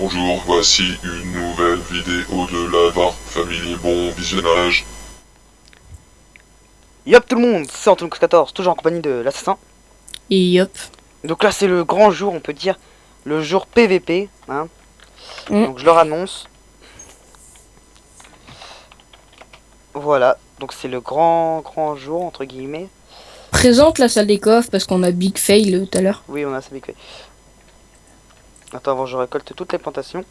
Bonjour, voici une nouvelle vidéo de Lava Family, bon visionnage. Yop tout le monde, c'est Antoine14, toujours en compagnie de l'assassin. Et hop. Donc là c'est le grand jour, on peut dire, le jour PVP, hein. Donc je leur annonce. Voilà, donc c'est le grand jour, entre guillemets. Présente la salle des coffres parce qu'on a big fail tout à l'heure. Oui, on a ça BQ. Attends, avant je récolte toutes les plantations.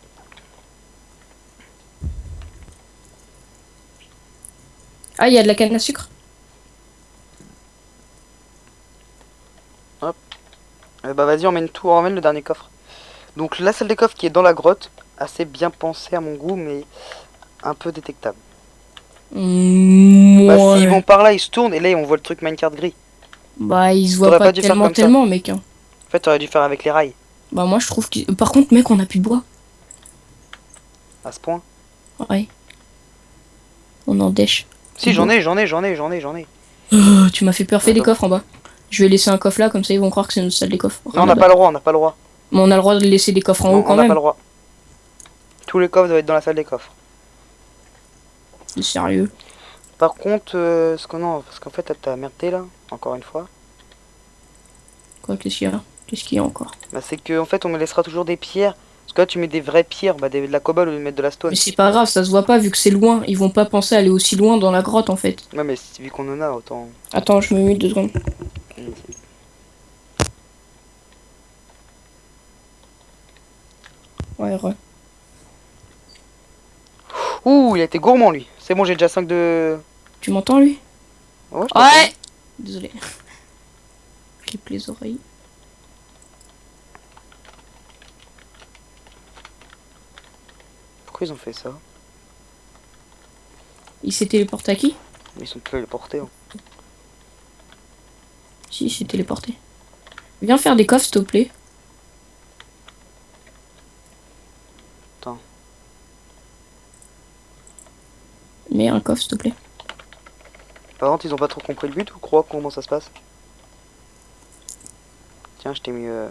Ah, il y a de la canne à sucre. Bah vas-y, on emmène le dernier coffre. Donc la salle des coffres qui est dans la grotte, assez bien pensée à mon goût, mais un peu détectable. Bah s'ils vont par là, ils se tournent et là on voit le truc minecart gris. Bah, il se voit T'aurais pas pas dû faire comme ça. tellement, mec. Hein. En fait, t'aurais dû faire avec les rails, Bah, moi, je trouve que... Par contre, mec, on a plus de bois. à ce point. Ouais. On en dèche. Si, Bon. j'en ai. Tu m'as fait peur. Fais des coffres en bas. Je vais laisser un coffre là, comme ça, ils vont croire que c'est notre salle des coffres. Non, on n'a pas le droit, Mais on a le droit de laisser des coffres en haut quand on n'a même. pas le droit. Tous les coffres doivent être dans la salle des coffres. C'est sérieux. Par contre, parce qu'en fait, t'as merdé là, encore une fois. Quoi, qu'est-ce qu'il y a? Qu'est-ce qu'il y a encore? Bah, c'est que en fait, on me laissera toujours des pierres. Parce que là, tu mets des vraies pierres, bah, de la cobble au lieu de mettre de la stone. Mais c'est pas grave, ça se voit pas vu que c'est loin. Ils vont pas penser à aller aussi loin dans la grotte en fait. Ouais, mais vu qu'on en a, autant. Attends, je me mute 2 secondes. Ouais, ouais. Ouh, il a été gourmand lui. C'est bon, j'ai déjà 5 de. Tu m'entends lui? Ouais, je t'entends. Ouais. Désolé. Clip les oreilles. Pourquoi ils ont fait ça? Il s'est téléporté à qui? Ils sont téléportés. Hein. Si, il s'est téléporté. Viens faire des coffres, s'il te plaît. Attends. Mets un coffre, s'il te plaît. Par contre, ils ont pas trop compris le but ou croient comment ça se passe? Tiens, je t'ai mis des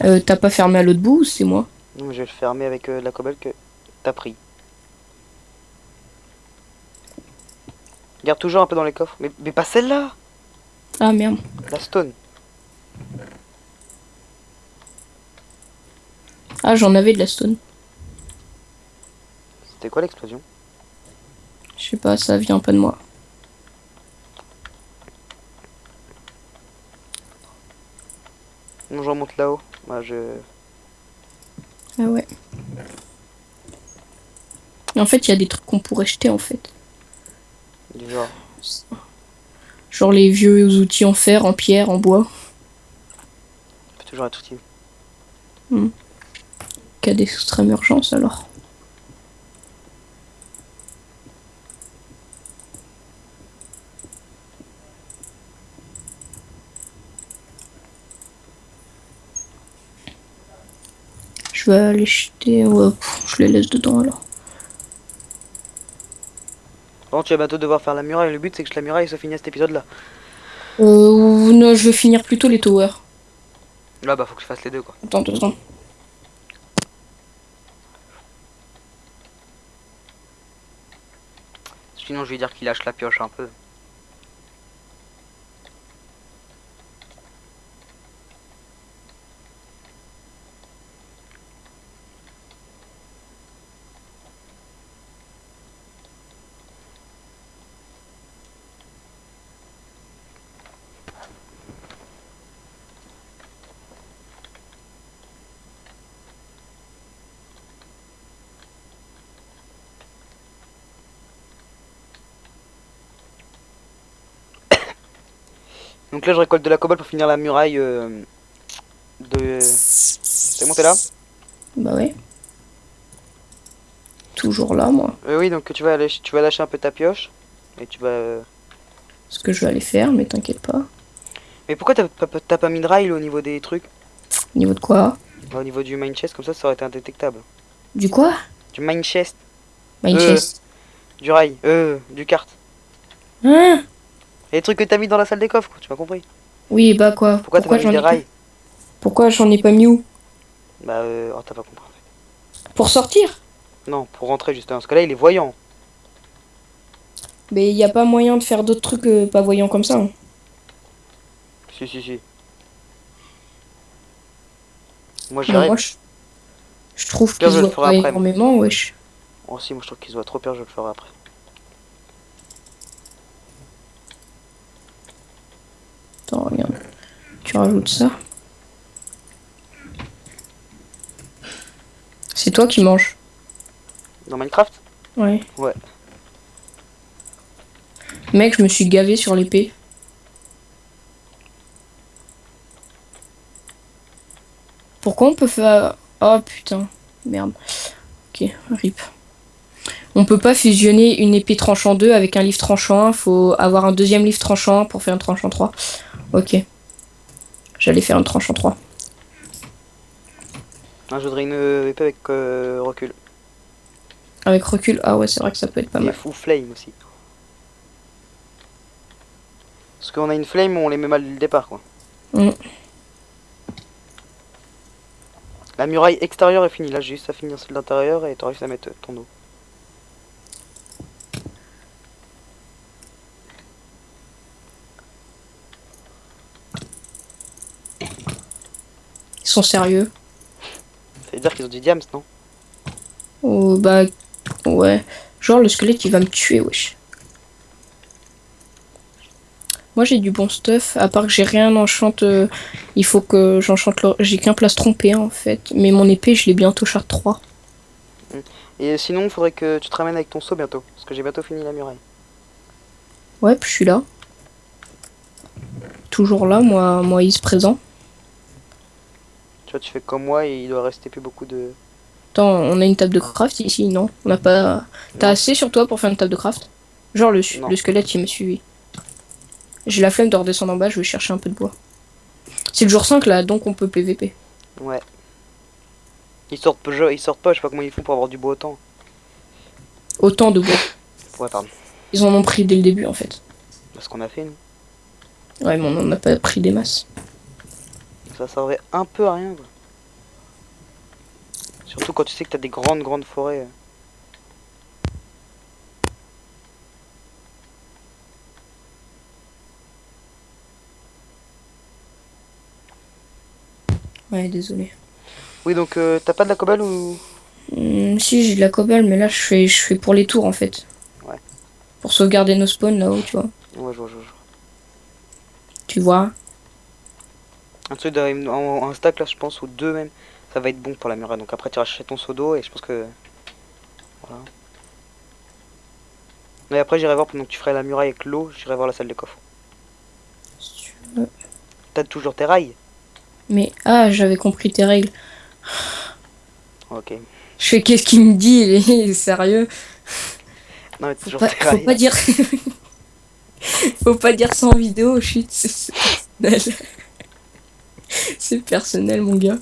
37-34. T'as pas fermé à l'autre bout ou c'est moi? Non, mais je vais le fermer avec la cobble que t'as pris. Garde toujours un peu dans les coffres. Mais pas celle-là! Ah merde. La stone. Ah, j'en avais de la stone. C'était quoi l'explosion? Je sais pas, ça vient pas de moi. Non, je remonte là-haut. Bah, Ah ouais. Et en fait, il y a des trucs qu'on pourrait jeter en fait. du genre. Genre les vieux outils en fer, en pierre, en bois. On peut toujours être utile. Cas d'extrême urgence alors. Je vais aller jeter. Ouais, je les laisse dedans alors. Bon, tu vas bientôt devoir faire la muraille. Le but, c'est que la muraille se finisse cet épisode-là. Non, je vais finir plutôt les towers. Là, bah, faut que je fasse les deux, quoi. Attends 2 secondes. Sinon, je vais dire qu'il lâche la pioche un peu. Donc là, je récolte de la cobble pour finir la muraille de. T'es monté là? Bah ouais. Toujours là, moi. Oui, donc tu vas lâcher un peu ta pioche. Et tu vas. Ce que je vais aller faire, mais t'inquiète pas. Mais pourquoi t'as pas mis de rail au niveau des trucs? Niveau de quoi? Au niveau du mine chest, comme ça aurait été indétectable. Du quoi? Du mine chest. Mine chest. Du rail. Du carte. Hein? Et les trucs que t'as mis dans la salle des coffres, quoi, tu m'as compris. Oui, bah quoi? Pourquoi t'as pas mis des rails? Pourquoi j'en ai pas mis où? Bah, oh, t'as pas compris. Pour sortir? Non, pour rentrer justement. Parce que là, il est voyant. Mais il n'y a pas moyen de faire d'autres trucs pas voyants comme ça, hein. Si, si, si. Moi, Non, j'arrive. je trouve Pire, qu'ils je se le voient ferai pas après. énormément, wesh. Oh, si, moi, je trouve qu'il se voit trop pire, je le ferai après. Attends, regarde. Tu rajoutes ça. C'est toi qui manges. Dans Minecraft? Ouais. Ouais. Mec, je me suis gavé sur l'épée. Pourquoi on peut faire... Oh putain. Merde. Ok, rip. On peut pas fusionner une épée tranchant 2 avec un livre tranchant 1. Faut avoir un deuxième livre tranchant 1 pour faire un tranchant 3. Ok. J'allais faire un tranchant 3. Ah, je voudrais une épée avec recul. Avec recul, ah ouais, c'est vrai que ça peut être pas Et mal. full flame aussi. Parce qu'on a une flame, on les met mal dès le départ, quoi. Mm. La muraille extérieure est finie. Là, j'ai juste à finir celle d'intérieur et t'auras juste à mettre ton eau. Ils sont sérieux. Ça veut dire qu'ils ont du diams, non? Oh, bah, ouais. Genre, le squelette, il va me tuer, wesh. Moi, j'ai du bon stuff. À part que j'ai rien enchante. Il faut que j'enchante. J'ai qu'un plastron P1 en fait. Mais mon épée, je l'ai bientôt char 3. Et sinon, il faudrait que tu te ramènes avec ton seau bientôt. Parce que j'ai bientôt fini la muraille. Ouais, puis je suis là. Toujours là, moi, il se présent. Tu vois, tu fais comme moi et il doit rester plus beaucoup de... Attends, on a une table de craft ici, non? On n'a pas. T'as Non. assez sur toi pour faire une table de craft? Genre, Non. le squelette, il m'a suivi. J'ai la flemme de redescendre en bas, je vais chercher un peu de bois. C'est le jour 5 là, donc on peut PVP. Ouais. Ils sortent pas, je sais pas comment ils font pour avoir du bois autant. Autant de bois. Ouais, pardon. Ils en ont pris dès le début en fait. C'est ce qu'on a fait, nous. Ouais, mais on en a pas pris des masses. Ça servait un peu à rien, quoi. Surtout quand tu sais que t'as des grandes forêts. Ouais, désolé. Oui, donc t'as pas de la cobble ou... Si, j'ai de la cobble, mais là je fais pour les tours en fait. Ouais. Pour sauvegarder nos spawns là-haut, tu vois. Ouais, je vois. Tu vois. Un truc un stack là, je pense, ou deux même. Ça va être bon pour la muraille. Donc après, tu iras chercher ton seau d'eau et je pense que... Voilà. Mais après, j'irai voir pendant que tu ferais la muraille avec l'eau, j'irai voir la salle des coffres. Si tu veux. T'as toujours tes rails? Mais ah, j'avais compris tes règles. Ok. Je fais qu'est-ce qu'il me dit, il est sérieux. Non, mais t'as toujours tes Faut rails. pas dire. Faut pas dire ça en vidéo, shit, c'est personnel. C'est personnel, mon gars.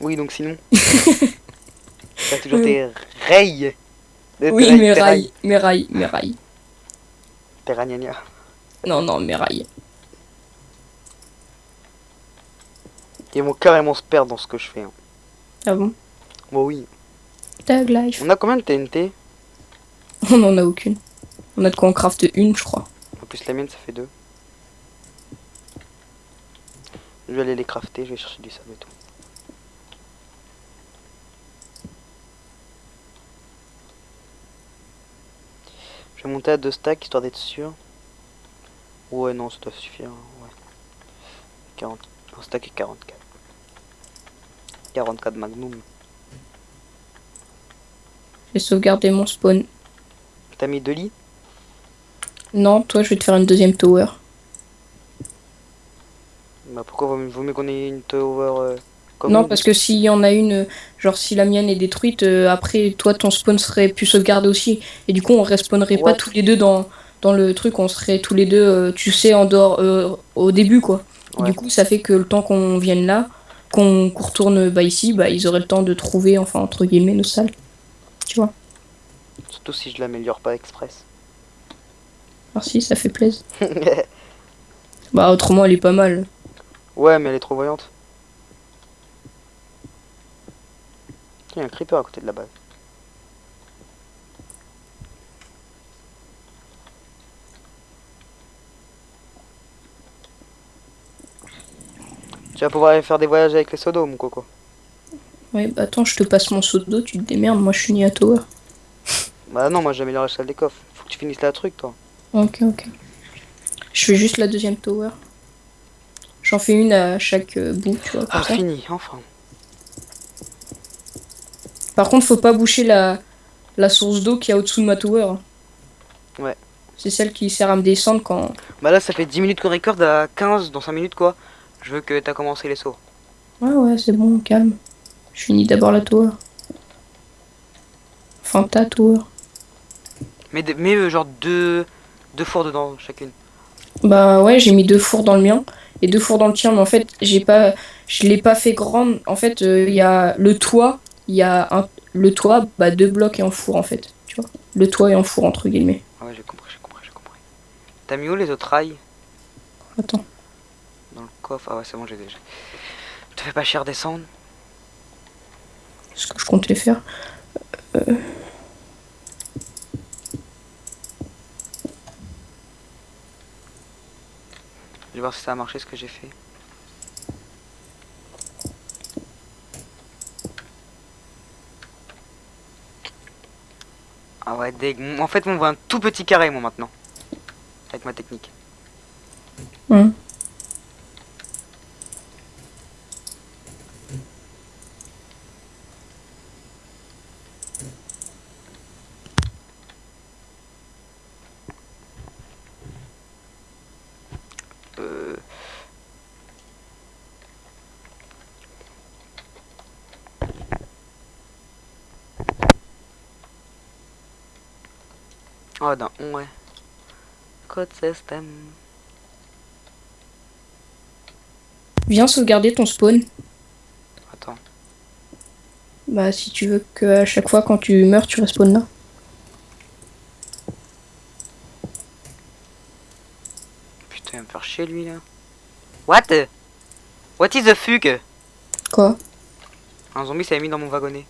Oui, donc sinon... T'as toujours tes rails. Oui, Tes mes tes rails, mes rails, mes rails. Tes ragnagnas. Non, non, mes rails. Ils vont carrément se perdre dans ce que je fais. Hein. Ah bon? Bon, oui. Tag life. On a combien de TNT? On en a aucune. On a de quoi en craft une, je crois. En plus, la mienne, ça fait 2. Je vais aller les crafter, je vais chercher du sable et tout. Je vais monter à 2 stacks histoire d'être sûr. Ouais, non, ça doit suffire. Ouais. 40. Un stack et 44. 44 magnum. J'ai sauvegardé mon spawn. T'as mis 2 lits? Non, toi, je vais te faire une deuxième tower. Bah pourquoi vaut mieux qu'on ait une tower comme Non, nous? parce que s'il y en a une, genre si la mienne est détruite, après, toi, ton spawn serait plus sauvegardé aussi. Et du coup, on respawnerait pas What? tous les deux dans le truc, on serait tous les deux, tu sais, en dehors, au début, quoi. Et Ouais. du coup, ça fait que le temps qu'on vienne là, qu'on retourne bah, ici, bah, ils auraient le temps de trouver, enfin, entre guillemets, nos salles. Tu vois. Surtout si je l'améliore pas express. Merci, ça fait plaisir. Bah, autrement, elle est pas mal. Ouais, mais elle est trop voyante. Il y a un creeper à côté de la base. Tu vas pouvoir aller faire des voyages avec les sodos, mon coco. Ouais, bah attends, je te passe mon seau d'eau, tu te démerdes, moi je suis ni à tower. Bah non, moi j'améliore la salle des coffres. Faut que tu finisses la truc, toi. Ok, ok. Je fais juste la deuxième tower. J'en fais une à chaque bout, tu vois, comme Ah, ça. fini, enfin. Par contre, faut pas boucher la source d'eau qu'il y a au-dessous de ma tower, hein. Ouais. C'est celle qui sert à me descendre quand... Bah là, ça fait 10 minutes qu'on record, à 15 dans 5 minutes, quoi. Je veux que t'as commencé les sauts. Ouais, ouais, c'est bon, calme. Je finis d'abord la tower. Enfin, ta tower. Mais genre deux fours dedans, chacune. Bah ouais, j'ai mis 2 fours dans le mien et 2 fours dans le tien, mais en fait, je l'ai pas fait grande. En fait, il y a le toit, le toit, bah 2 blocs et un four en fait, tu vois. Le toit et un four entre guillemets. Ah ouais, j'ai compris, j'ai compris, j'ai compris. T'as mis où les autres rails? Attends. Dans le coffre. Ah ouais, c'est bon, j'ai déjà. Te fais pas cher descendre. Ce que je comptais faire. Je vais voir si ça a marché ce que j'ai fait. Ah ouais, deg. En fait, on voit un tout petit carré, moi, maintenant. Avec ma technique. Hum. Euh... Oh, dans ouais. Code system. Viens sauvegarder ton spawn. Attends. Bah si tu veux que à chaque fois quand tu meurs, tu respawns là. Putain, il va me faire chier, lui, là. What? What is the fuck? Quoi? Un zombie s'est mis dans mon wagonnet.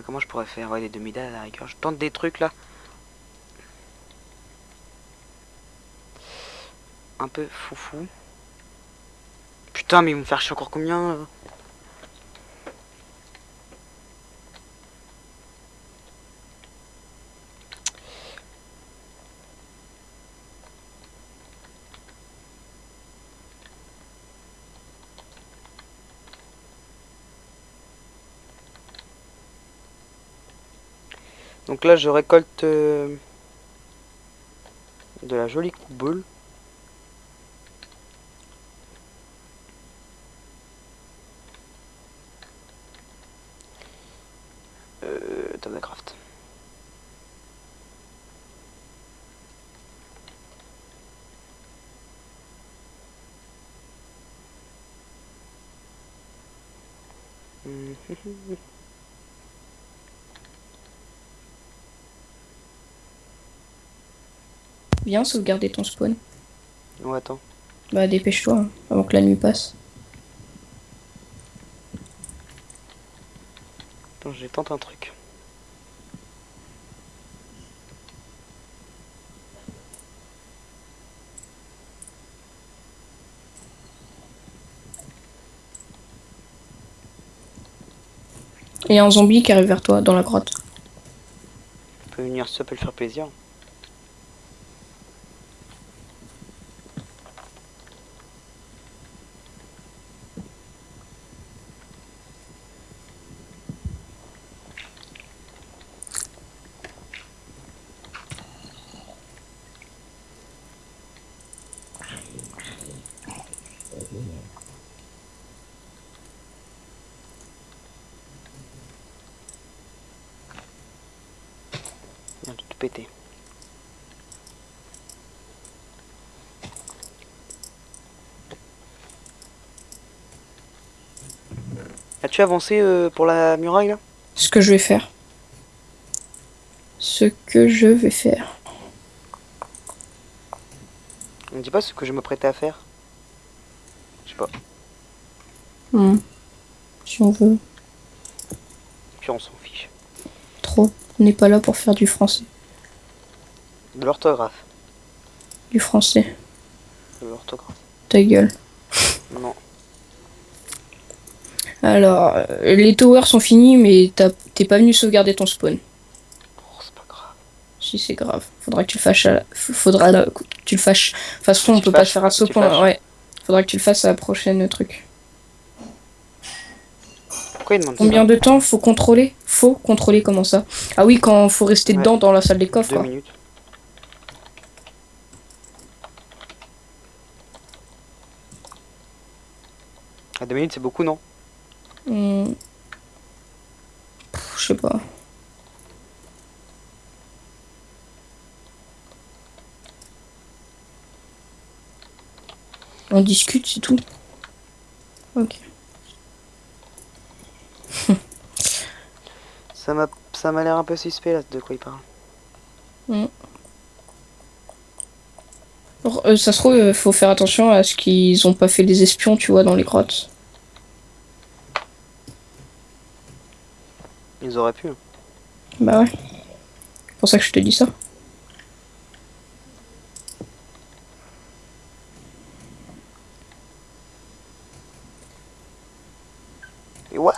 Comment je pourrais faire? Ouais, des demi-dalles à la rigueur. Je tente des trucs là. Un peu foufou. Putain, mais ils vont me faire chier encore combien là? Donc là, je récolte de la jolie boule. Table de craft. Viens sauvegarder ton spawn. Oh, attends. Bah dépêche-toi hein, avant que la nuit passe. Attends, j'ai tenté un truc. Il y a un zombie qui arrive vers toi dans la grotte. On peut venir, ça peut le faire plaisir. Il vient de tout péter. As-tu avancé pour la muraille là? Ce que je vais faire. ce que je vais faire. On me dit pas ce que je me prêtais à faire. Je sais pas. Hmm. Si on veut. Puis on s'en fiche. Trop. On n'est pas là pour faire du français. De l'orthographe. Du français. De l'orthographe. Ta gueule. Non. Alors, les towers sont finis, mais t'es pas venu sauvegarder ton spawn. Oh, c'est pas grave. Si c'est grave. Faudra que tu le fasses. Faudra que tu le fasses. De toute façon, on Tu peut le pas fasses, faire à ce tu point. fasses. Ouais. Faudra que tu le fasses à la prochaine truc. Pourquoi il demande Combien ça de temps faut contrôler? Faut contrôler comment ça? Ah oui, quand faut rester Ouais. dedans dans la salle des coffres. 2 Quoi. minutes. Ah, 2 minutes c'est beaucoup, non? Hmm. Je sais pas. On discute, c'est tout. Ok. Ça m'a l'air un peu suspect là de quoi il parle. Alors, ça se trouve, faut faire attention à ce qu'ils ont pas fait des espions, tu vois, dans les grottes. Ils auraient pu. Hein. Bah ouais. C'est pour ça que je te dis ça. Et what?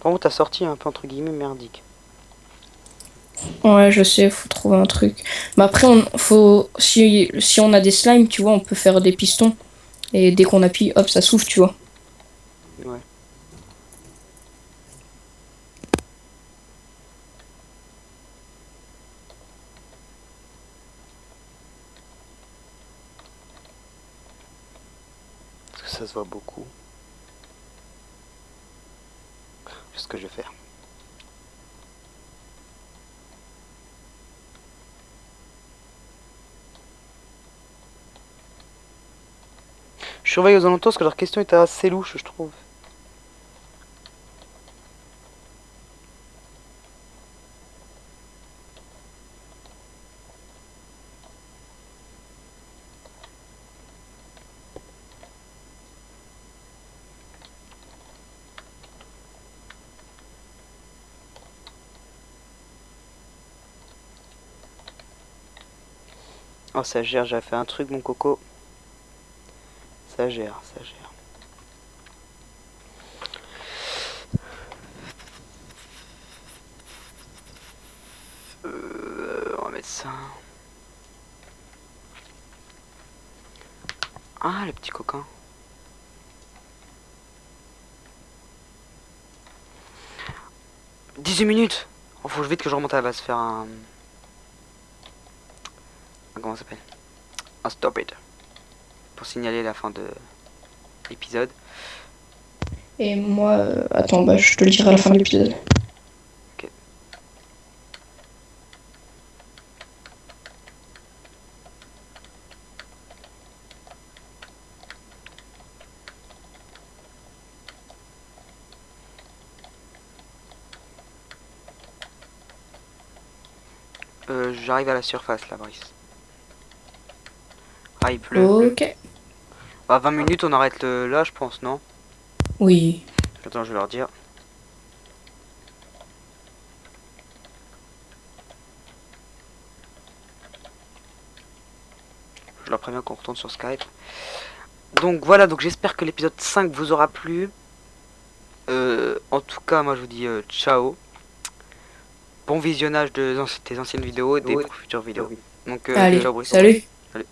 Par contre, ta sortie est un peu entre guillemets merdique. Ouais, je sais, faut trouver un truc. Mais après, si on a des slimes, tu vois, on peut faire des pistons. Et dès qu'on appuie, hop, ça s'ouvre, tu vois. Ouais. Parce que ça se voit beaucoup. C'est ce que je vais faire. Je surveille aux alentours parce que leur question était assez louche, je trouve. Oh, ça gère, j'ai fait un truc, mon coco. Ça gère, ça gère. On va mettre ça. Ah, le petit coquin. « 18 minutes. Oh, faut vite que je remonte à la base, faire un... Comment ça s'appelle? Un stop it. Pour signaler la fin de l'épisode. Et moi, attends, bah, je te le dirai à la fin de l'épisode. Ok. J'arrive à la surface là, Brice. Ah, il pleut. Ok. Bah, 20 minutes, on arrête là, je pense, non? Oui. Attends, je vais leur dire. Je leur préviens qu'on retourne sur Skype. Donc voilà, donc j'espère que l'épisode 5 vous aura plu. En tout cas, moi je vous dis ciao. Bon visionnage tes anciennes vidéos et des futures vidéos. Donc, Allez, ciao, Brice. salut. Salut.